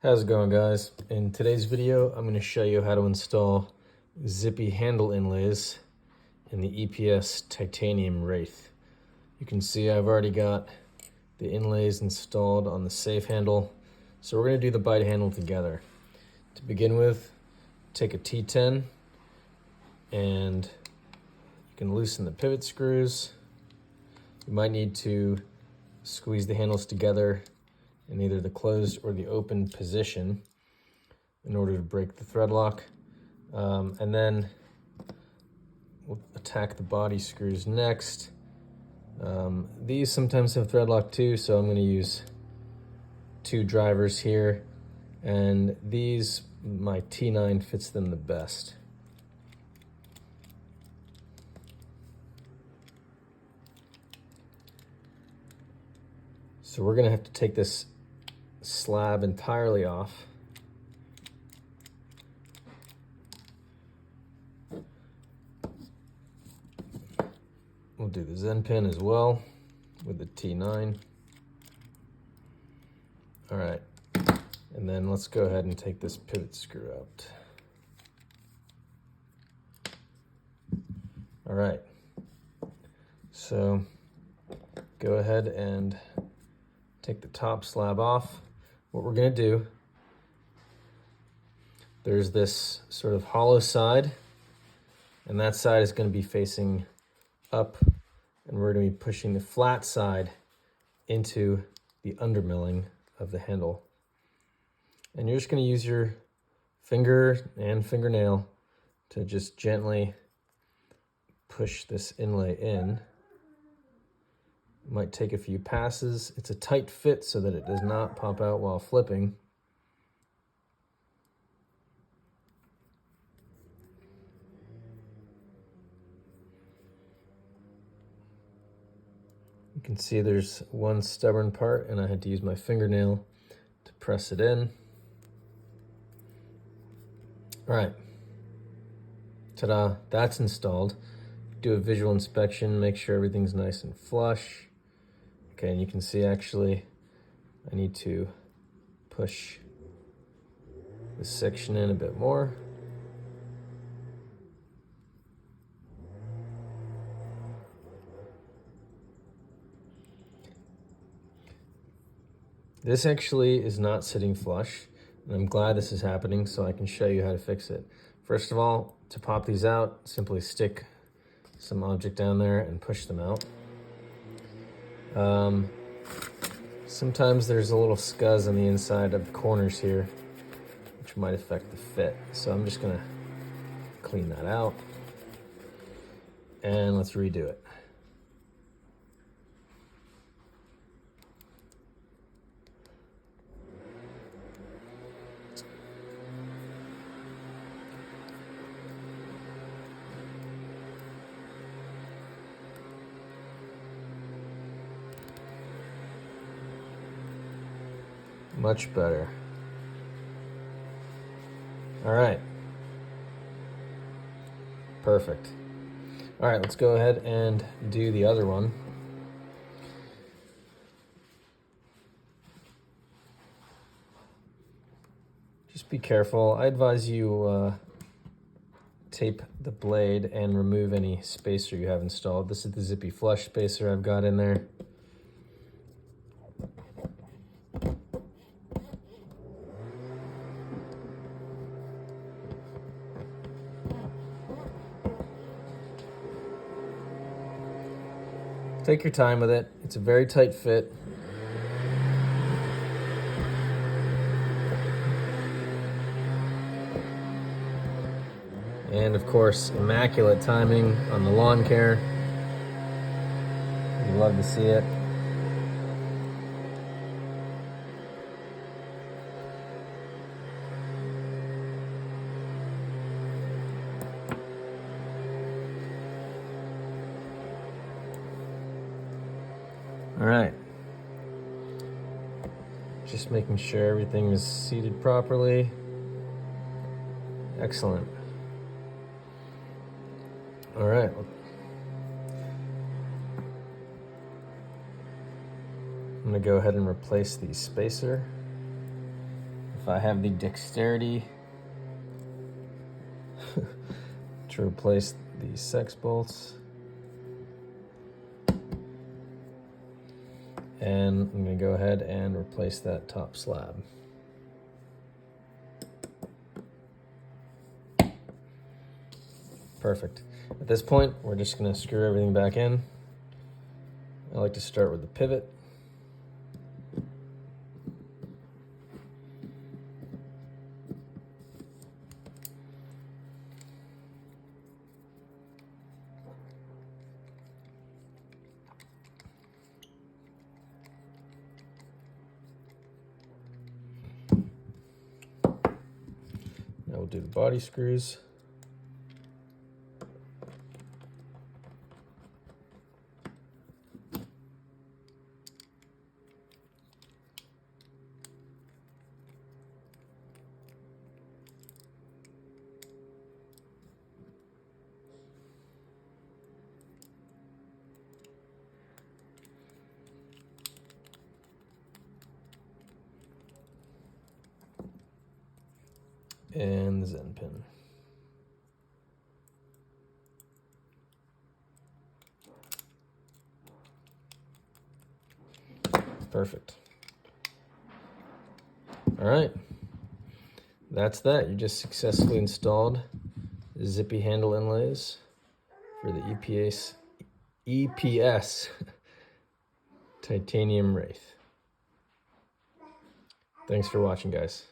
How's it going, guys? In today's video, I'm going to show you how to install Zippy handle inlays in the EPS titanium Wraith. You can see I've already got the inlays installed on the safe handle, so we're going to do the bite handle together. To begin with, take a T10 and you can loosen the pivot screws. You might need to squeeze the handles together in either the closed or the open position in order to break the thread lock. And then we'll attack the body screws next. These sometimes have thread lock too, so I'm going to use 2 drivers here. And these, my T9 fits them the best. So we're going to have to take this slab entirely off. We'll do the Zen pin as well with the T9. All right, and then let's go ahead and take this pivot screw out. All right, so go ahead and take the top slab off. What we're going to do, there's this sort of hollow side, and that side is going to be facing up, and we're going to be pushing the flat side into the undermilling of the handle. And you're just going to use your finger and fingernail to just gently push this inlay in. It might take a few passes. It's a tight fit so that it does not pop out while flipping. You can see there's one stubborn part, and I had to use my fingernail to press it in. All right, ta-da, that's installed. Do a visual inspection, make sure everything's nice and flush. Okay, and you can see actually I need to push this section in a bit more. This actually is not sitting flush, and I'm glad this is happening so I can show you how to fix it. First of all, to pop these out, simply stick some object down there and push them out. Sometimes there's a little scuzz on the inside of the corners here, which might affect the fit. So I'm just gonna clean that out, and let's redo it. Much better. All right. Perfect. All right, let's go ahead and do the other one. Just be careful. I advise you tape the blade and remove any spacer you have installed. This is the Zippy flush spacer I've got in there. Take your time with it. It's a very tight fit. And of course, immaculate timing on the lawn care. You'd love to see it. All right, just making sure everything is seated properly. Excellent. All right. I'm gonna go ahead and replace the spacer. if I have the dexterity to replace these sex bolts. And I'm going to go ahead and replace that top slab. Perfect. At this point, we're just going to screw everything back in. I like to start with the pivot. Now we'll do the body screws. And the Zen pin. Perfect. All right, that's that. You just successfully installed Zippy handle inlays for the EPS titanium Wraith. Thanks for watching, guys.